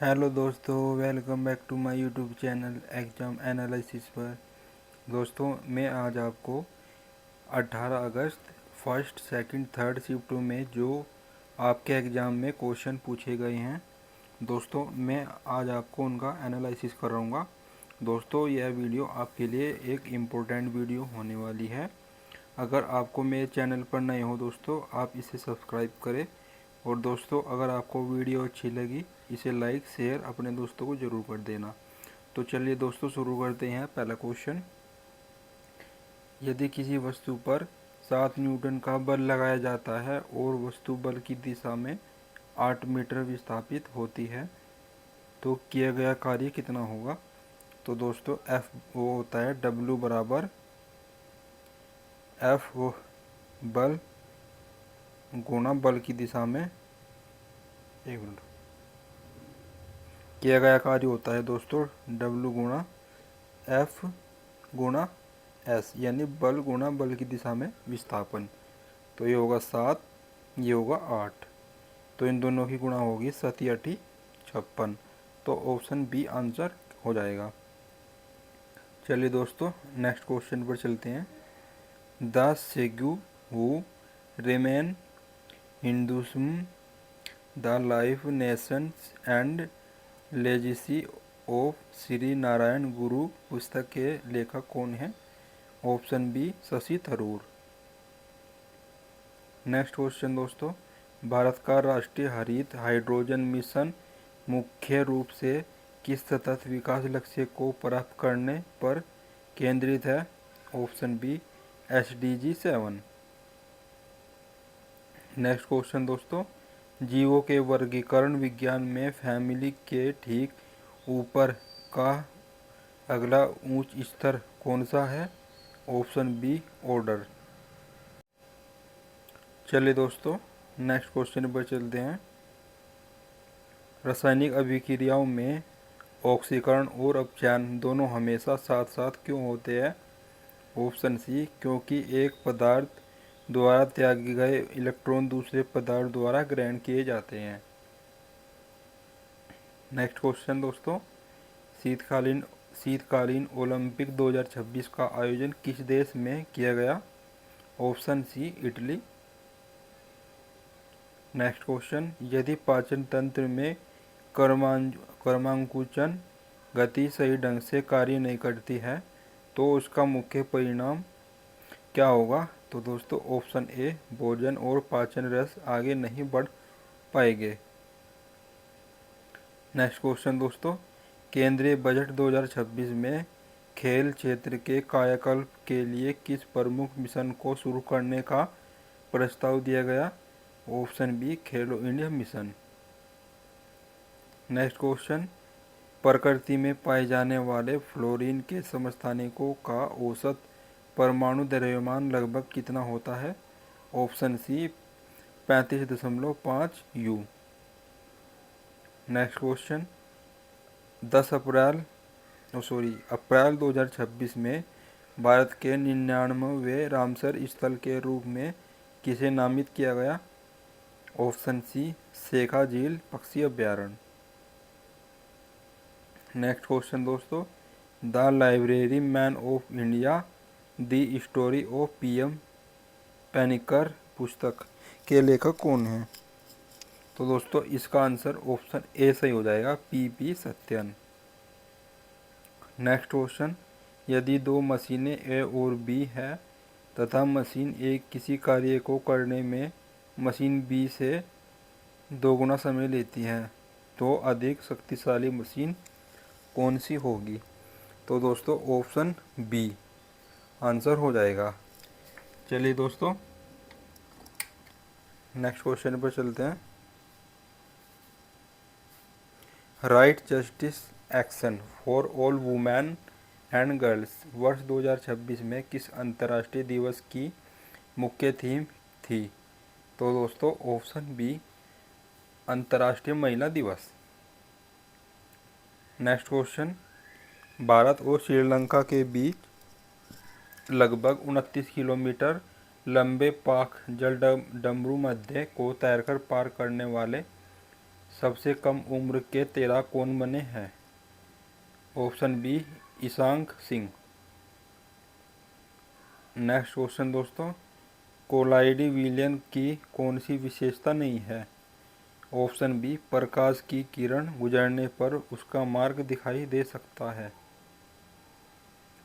Hello दोस्तों, welcome back to my YouTube channel exam analysis पर। दोस्तों, मैं आज आपको 18 अगस्त फर्स्ट सेकंड थर्ड शिफ्टों में जो आपके एग्ज़ाम में क्वेश्चन पूछे गए हैं, दोस्तों मैं आज आपको उनका एनालिसिस कराऊंगा। दोस्तों, यह वीडियो आपके लिए एक इम्पोर्टेंट वीडियो होने वाली है। अगर आपको मेरे चैनल पर नए हो दोस्तों, आप इसे सब्सक्राइब करें। और दोस्तों, अगर आपको वीडियो अच्छी लगी, इसे लाइक शेयर अपने दोस्तों को ज़रूर कर देना। तो चलिए दोस्तों, शुरू करते हैं। पहला क्वेश्चन, यदि किसी वस्तु पर 7 न्यूटन का बल लगाया जाता है और वस्तु बल की दिशा में 8 मीटर विस्थापित होती है, तो किया गया कार्य कितना होगा? तो दोस्तों, एफ वो होता है डब्ल्यू बराबर एफ वो बल गुणा बल की दिशा में, एक मिनट, किया गया कार्य होता है दोस्तों डब्ल्यू गुणा एफ गुणा एस, यानी बल गुणा बल की दिशा में विस्थापन। तो ये होगा 7, ये होगा 8। तो इन दोनों की गुणा होगी 7 8 56। तो ऑप्शन बी आंसर हो जाएगा। चलिए दोस्तों, नेक्स्ट क्वेश्चन पर चलते हैं। The segue who remain Hinduism the life nations and legacy of Shri Narayana Guru पुस्तक के लेखक कौन है? Option B Shashi Tharoor. Next question दोस्तों, भारत का राष्ट्रीय हरित हाइड्रोजन मिशन मुख्य रूप से किस सतत विकास लक्ष्य को प्राप्त करने पर केंद्रित है? Option B SDG 7। Next question दोस्तों, जीवों के वर्गीकरण विज्ञान में फैमिली के ठीक ऊपर का अगला उच्च स्तर कौन सा है? Option B order. चलिए दोस्तों, नेक्स्ट क्वेश्चन पर चलते हैं। रासायनिक अभिक्रियाओं में ऑक्सीकरण और अपचयन दोनों हमेशा साथ साथ क्यों होते हैं? ऑप्शन सी क्योंकि एक पदार्थ द्वारा त्यागे गए इलेक्ट्रॉन दूसरे पदार्थ द्वारा ग्रहण किए जाते हैं। नेक्स्ट क्वेश्चन दोस्तों, शीतकालीन शीतकालीन ओलंपिक 2026 का आयोजन किस देश में किया गया? Option C Italy. Next question, यदि पाचन तंत्र में कर्मांकुचन गति सही ढंग से कार्य नहीं करती है, तो उसका मुख्य परिणाम क्या होगा? तो दोस्तों, ऑप्शन ए भोजन और पाचन रस आगे नहीं बढ़ पाएंगे। नेक्स्ट क्वेश्चन दोस्तों, केंद्रीय बजट 2026 में खेल क्षेत्र के कायाकल्प के लिए किस प्रमुख मिशन को शुरू करने का प्रस्ताव दिया गया? ऑप्शन बी खेलो इंडिया मिशन। नेक्स्ट क्वेश्चन, प्रकृति में पाए जाने वाले फ्लोरीन के समस्थानिकों का औसत परमाणु द्रव्यमान लगभग कितना होता है? Option C 35.5 U। Next question, 10 अप्रैल 2026 में भारत के 99वें रामसर स्थल के रूप में किसे नामित किया गया? ऑप्शन सी शेखा झील पक्षी अभ्यारण्य। नेक्स्ट क्वेश्चन दोस्तों, the library man of India the story of PM Panicker पुस्तक के लेखक कौन हैं? तो दोस्तों, इसका आंसर ऑप्शन ए सही हो जाएगा, PP सत्यन। नेक्स्ट क्वेश्चन, यदि दो मशीनें ए और बी है तथा मशीन ए किसी कार्य को करने में मशीन बी से दोगुना समय लेती है, तो अधिक शक्तिशाली मशीन कौन सी होगी? तो दोस्तों, ऑप्शन बी आंसर हो जाएगा। चलिए दोस्तों, नेक्स्ट क्वेश्चन पर चलते हैं। Right justice action for all women and girls वर्ष 2026 में किस अंतर्राष्ट्रीय दिवस की मुख्य थीम थी? तो दोस्तों, ऑप्शन बी अंतर्राष्ट्रीय महिला दिवस। नेक्स्ट क्वेश्चन, भारत और श्रीलंका के बीच लगभग 29 किलोमीटर लंबे पाक जल डमरू मध्य को तैरकर पार करने वाले सबसे कम उम्र के तैराक कौन बने हैं? Option B Ishank Singh. Next question दोस्तों, कोलाइडी विलियन की कौन सी विशेषता नहीं है? ऑप्शन बी प्रकाश की किरण गुजरने पर उसका मार्ग दिखाई दे सकता है।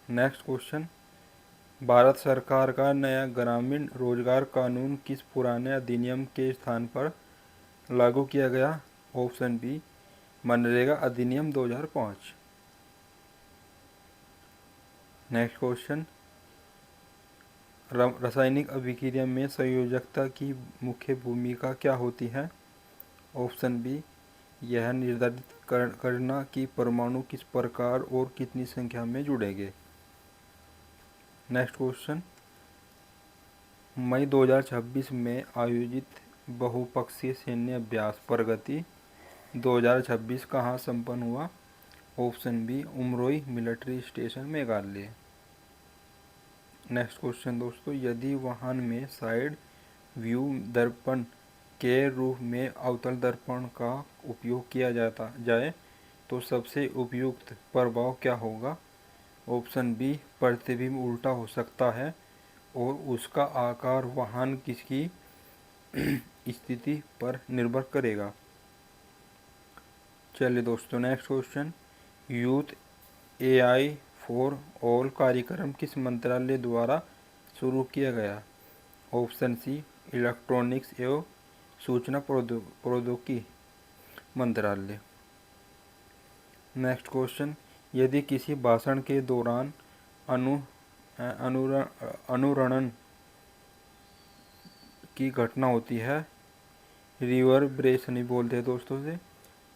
नेक्स्ट क्वेश्चन, भारत सरकार का नया ग्रामीण रोजगार कानून किस पुराने अधिनियम के स्थान पर लागू किया गया? ऑप्शन बी मनरेगा अधिनियम 2005। नेक्स्ट क्वेश्चन, रासायनिक अभिक्रिया में संयोजकता की मुख्य भूमिका क्या होती है? ऑप्शन बी यह निर्धारित करना कि परमाणु किस प्रकार और कितनी संख्या में जुड़ेंगे। नेक्स्ट क्वेश्चन, मई 2026 में आयोजित बहुपक्षीय सैन्य अभ्यास प्रगति 2026 कहाँ संपन्न हुआ? Option B Umroi military station Meghalaya. Next question दोस्तों, यदि वाहन में साइड व्यू दर्पण के रूप में अवतल दर्पण का उपयोग किया जाए तो सबसे उपयुक्त प्रभाव क्या होगा? ऑप्शन बी प्रतिबिंब उल्टा हो सकता है और उसका आकार वाहन किसकी स्थिति पर निर्भर करेगा। चलिए दोस्तों, next question, youth AI for all कार्यक्रम किस मंत्रालय द्वारा शुरू किया गया? ऑप्शन सी इलेक्ट्रॉनिक्स एवं सूचना प्रौद्योगिकी मंत्रालय। नेक्स्ट क्वेश्चन, यदि किसी भाषण के दौरान अनुरणन की घटना होती है, रिवर्बरेशन ही बोलते हैं दोस्तों से,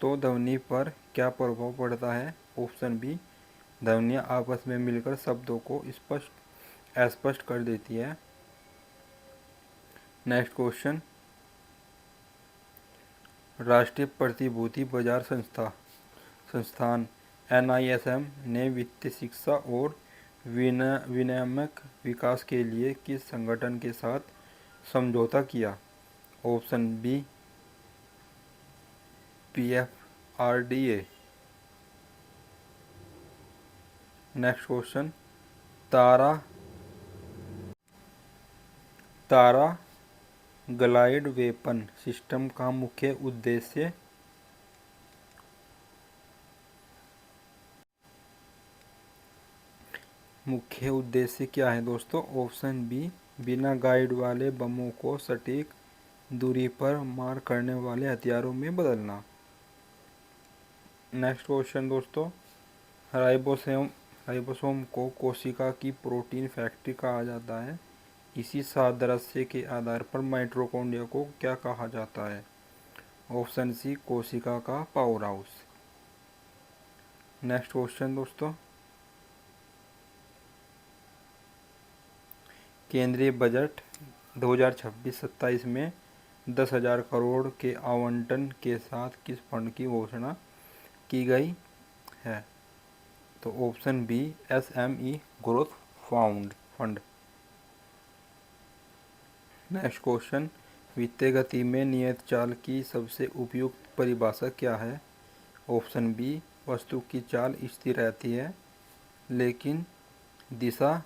तो ध्वनि पर क्या प्रभाव पड़ता है? ऑप्शन बी ध्वनियाँ आपस में मिलकर शब्दों को अस्पष्ट कर देती है। नेक्स्ट क्वेश्चन, राष्ट्रीय प्रतिभूति बाजार संस्थान NISM ने वित्तीय शिक्षा और विनियामक विकास के लिए किस संगठन के साथ समझौता किया? Option B PFRDA। Next question, TARA glide weapon system का मुख्य उद्देश्य क्या है दोस्तों? ऑप्शन बी बिना गाइड वाले बमों को सटीक दूरी पर मार करने वाले हथियारों में बदलना। नेक्स्ट क्वेश्चन दोस्तों, राइबोसोम को कोशिका की प्रोटीन फैक्ट्री कहा जाता है। इसी सादृश्य के आधार पर माइटोकॉन्ड्रिया को क्या कहा जाता है? ऑप्शन सी कोशिका का पावर हाउस। नेक्स्ट क्वेश्चन दोस्तों, केंद्रीय बजट 2026-27 में 10,000 करोड़ के आवंटन के साथ किस फंड की घोषणा की गई है? तो option B SME growth fund. Next question, वित्तीय गति में नियत चाल की सबसे उपयुक्त परिभाषा क्या है? ऑप्शन बी वस्तु की चाल स्थिर रहती है लेकिन दिशा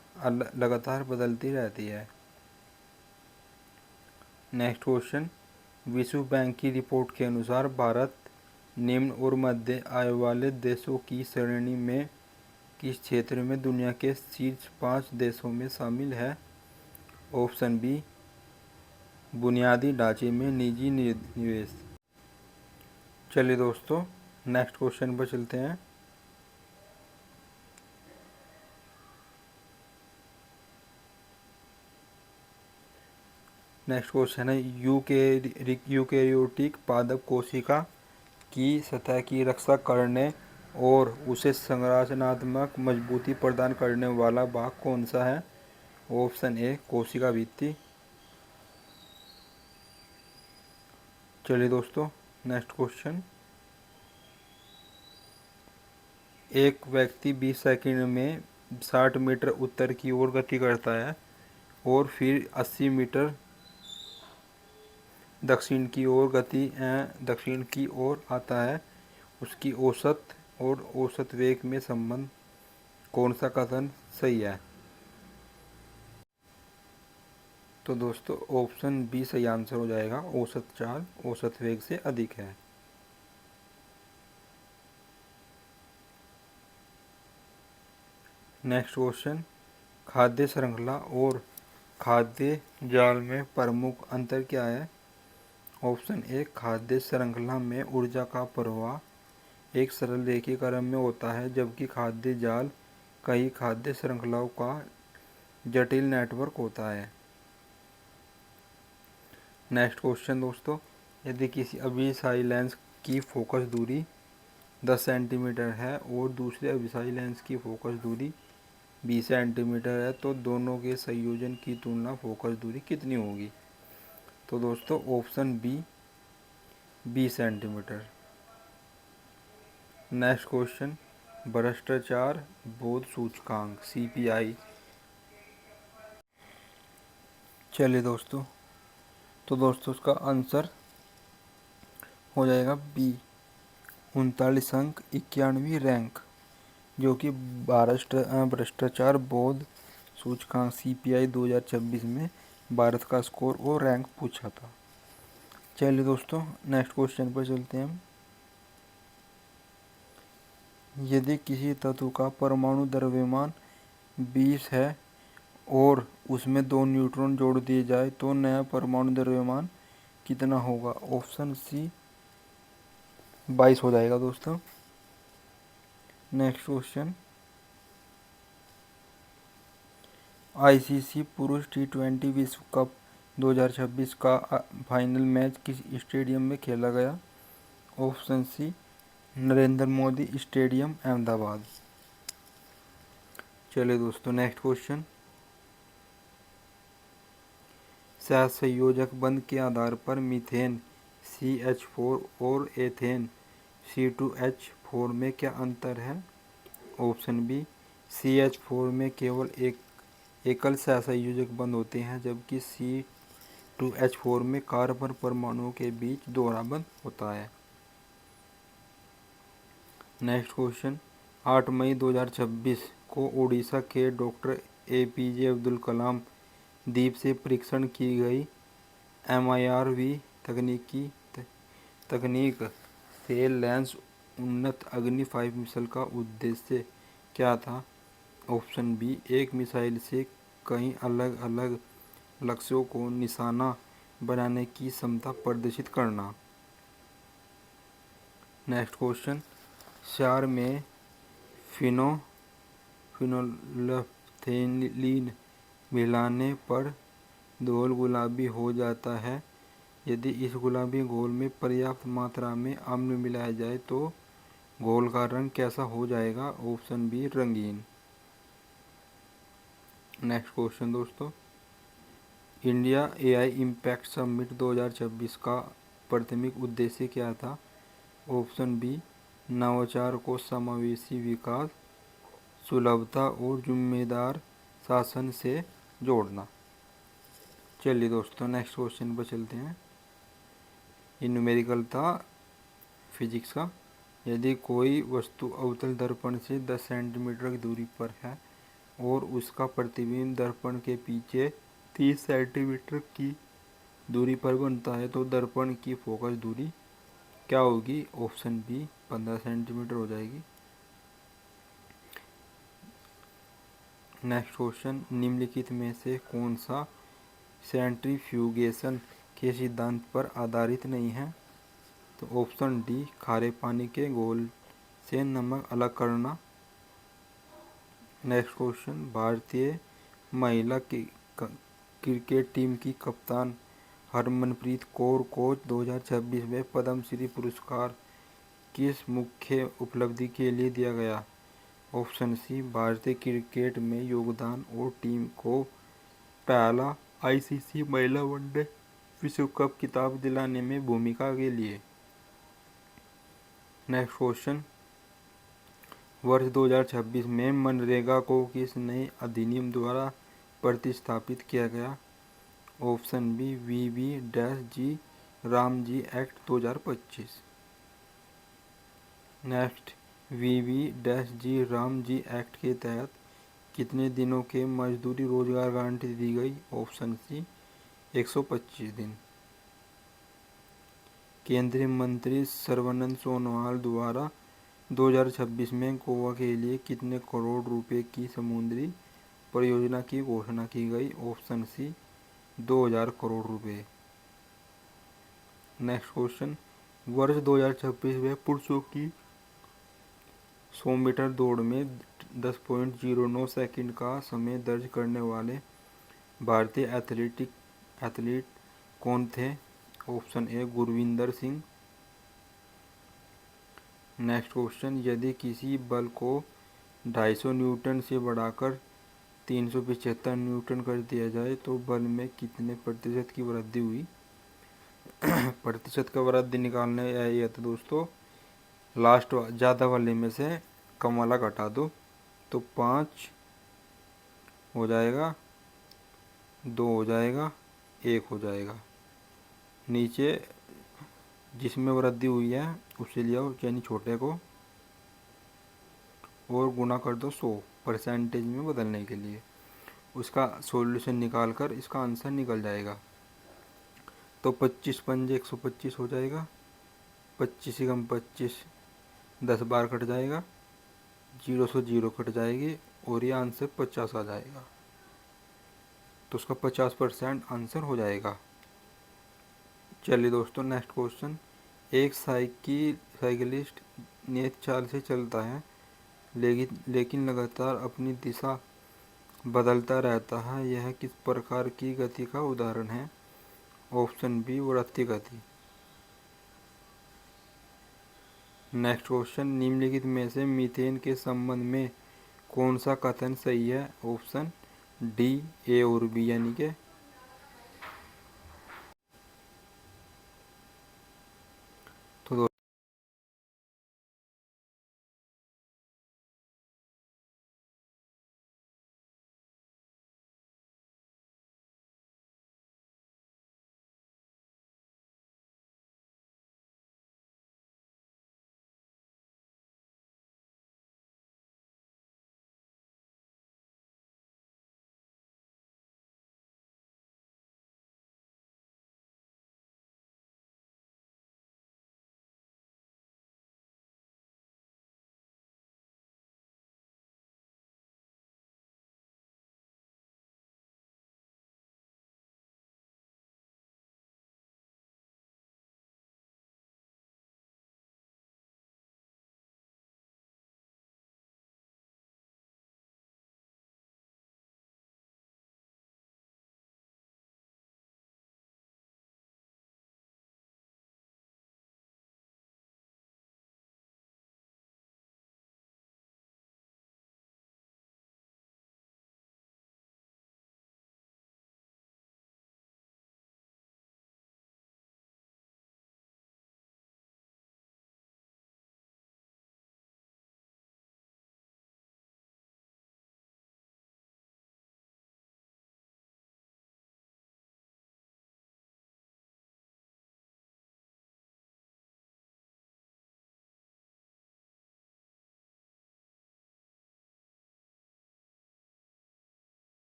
लगातार बदलती रहती है। नेक्स्ट क्वेश्चन, विश्व बैंक की रिपोर्ट के अनुसार भारत निम्न और मध्य आय वाले देशों की श्रेणी में किस क्षेत्र में दुनिया के शीर्ष 5 देशों में शामिल है? ऑप्शन बी बुनियादी ढांचे में निजी निवेश। चलिए दोस्तों, नेक्स्ट क्वेश्चन पर चलते हैं। नेक्स्ट क्वेश्चन है, यूकेरियोटिक पादप कोशिका की सतह की रक्षा करने और उसे संरचनात्मक मजबूती प्रदान करने वाला भाग कौन सा है? ऑप्शन ए कोशिका भित्ति। चलिए दोस्तों, नेक्स्ट क्वेश्चन, एक व्यक्ति 20 सेकंड में 60 मीटर उत्तर की ओर गति करता है और फिर 80 मीटर दक्षिण की ओर गति दक्षिण की ओर आता है उसकी औसत और औसत वेग में संबंध कौन सा कथन सही है? तो दोस्तों ऑप्शन बी सही आंसर हो जाएगा। औसत चाल औसत वेग से अधिक है। नेक्स्ट क्वेश्चन, खाद्य श्रृंखला और खाद्य जाल में प्रमुख अंतर क्या है? ऑप्शन ए, खाद्य श्रृंखला में ऊर्जा का प्रवाह एक सरल रेखीय क्रम में होता है, जबकि खाद्य जाल कई खाद्य श्रृंखलाओं का जटिल नेटवर्क होता है। नेक्स्ट क्वेश्चन दोस्तों, यदि किसी अभिसारी लेंस की फोकस दूरी 10 सेंटीमीटर है और दूसरे अभिसारी लेंस की फोकस दूरी 20 सेंटीमीटर है, तो दोनों के संयोजन की तुलना फोकस दूरी कितनी होगी? तो दोस्तों option B 20 centimetre. Next question, भ्रष्टाचार बोध सूचकांक CPI। चलिए दोस्तों, तो दोस्तों उसका आंसर हो जाएगा बी 39 अंक 91वीं रैंक, जो कि भ्रष्टाचार बोध सूचकांक CPI 2026 में भारत का स्कोर और रैंक पूछा था। चलिए दोस्तों नेक्स्ट क्वेश्चन पर चलते हैं हम। यदि किसी तत्व का परमाणु द्रव्यमान 20 है और उसमें 2 न्यूट्रॉन जोड़ दिए जाए तो नया परमाणु द्रव्यमान कितना होगा? ऑप्शन सी 22 हो जाएगा दोस्तों। नेक्स्ट क्वेश्चन, ICC पुरुष T20 विश्व कप 2026 का फाइनल मैच किस स्टेडियम में खेला गया? Option C Narendra Modi stadium Ahmedabad. चलिए दोस्तों नेक्स्ट क्वेश्चन, सहसंयोजक बंध के आधार पर मीथेन CH4 और एथेन C2H4 में क्या अंतर है? ऑप्शन बी CH4 में केवल एक एकल सहसंयोजक बंध होते हैं, जबकि C2H4 में कार्बन परमाणुओं के बीच दोहरा बंध होता है। नेक्स्ट क्वेश्चन, 8 मई 2026 को उड़ीसा के डॉक्टर APJ अब्दुल कलाम द्वीप से परीक्षण की गई MIRV तकनीक से लेंस उन्नत अग्नि 5 मिसाइल का उद्देश्य क्या था? ऑप्शन बी एक मिसाइल से कई अलग अलग लक्ष्यों को निशाना बनाने की क्षमता प्रदर्शित करना। नेक्स्ट क्वेश्चन, क्षार में फिनोल्फथेलीन मिलाने पर घोल गुलाबी हो जाता है। यदि इस गुलाबी घोल में पर्याप्त मात्रा में अम्ल मिलाया जाए तो घोल का रंग कैसा हो जाएगा? ऑप्शन बी रंगीन। नेक्स्ट क्वेश्चन दोस्तों, इंडिया AI इम्पैक्ट समिट 2026 का प्राथमिक उद्देश्य क्या था? ऑप्शन बी नवाचार को समावेशी विकास, सुलभता और जिम्मेदार शासन से जोड़ना। चलिए दोस्तों नेक्स्ट क्वेश्चन पर चलते हैं। ये न्यूमेरिकल था फिजिक्स का। यदि कोई वस्तु अवतल दर्पण से 10 सेंटीमीटर की दूरी पर है और उसका प्रतिबिंब दर्पण के पीछे 30 सेंटीमीटर की दूरी पर बनता है, तो दर्पण की फोकस दूरी क्या होगी? ऑप्शन बी 15 सेंटीमीटर हो जाएगी। नेक्स्ट क्वेश्चन, निम्नलिखित में से कौन सा सेंट्रीफ्यूगेशन के सिद्धांत पर आधारित नहीं है? तो ऑप्शन डी खारे पानी के घोल से नमक अलग करना। नेक्स्ट क्वेश्चन, भारतीय महिला क्रिकेट टीम की कप्तान हरमनप्रीत कौर को 2026 में पद्म श्री पुरस्कार किस मुख्य उपलब्धि के लिए दिया गया? ऑप्शन सी भारतीय क्रिकेट में योगदान और टीम को पहला ICC महिला वनडे विश्व कप खिताब दिलाने में भूमिका के लिए। नेक्स्ट क्वेश्चन, वर्ष 2026 में मनरेगा को किस नए अधिनियम द्वारा प्रतिस्थापित किया गया? Option B VB-G Ramji act 2025। Next, VV-G Ramji act के तहत कितने दिनों के मजदूरी रोजगार गारंटी दी गई? ऑप्शन सी 125 दिन। केंद्रीय मंत्री सर्बानंद सोनोवाल द्वारा 2026 में गोवा के लिए कितने करोड़ रुपए की समुद्री परियोजना की घोषणा की गई? ऑप्शन सी 2000 करोड़ रुपए। नेक्स्ट क्वेश्चन, वर्ष 2026 में पुरुषों की 100 मीटर दौड़ में 10.09 सेकंड का समय दर्ज करने वाले भारतीय एथलीट कौन थे? Option A Gurvinder Singh. Next question, यदि किसी बल को 250 न्यूटन से बढ़ाकर 375 न्यूटन कर दिया जाए तो बल में कितने प्रतिशत की वृद्धि हुई? प्रतिशत का वृद्धि निकालने आइए तो दोस्तों लास्ट ज़्यादा वाले में से कम वाला घटा दो तो 5 हो जाएगा, 2 हो जाएगा, 1 हो जाएगा। नीचे जिसमें वृद्धि हुई है उसे लिया यानी छोटे को और गुना कर दो 100 परसेंटेज में बदलने के लिए। उसका सॉल्यूशन निकाल कर इसका आंसर निकल जाएगा। तो 25 पंजे 125 हो जाएगा, 25 कम 25 10 बार कट जाएगा, 0 से 0 कट जाएगी और ये आंसर 50 आ जाएगा। तो उसका 50% आंसर हो जाएगा। चलिए दोस्तों नेक्स्ट क्वेश्चन, एक साइकिलिस्ट नियत चाल से चलता है लेकिन लगातार अपनी दिशा बदलता रहता है, यह किस प्रकार की गति का उदाहरण है? ऑप्शन बी वृत्तीय गति। नेक्स्ट क्वेश्चन, निम्नलिखित में से मीथेन के संबंध में कौन सा कथन सही है? ऑप्शन डी ए और बी यानी कि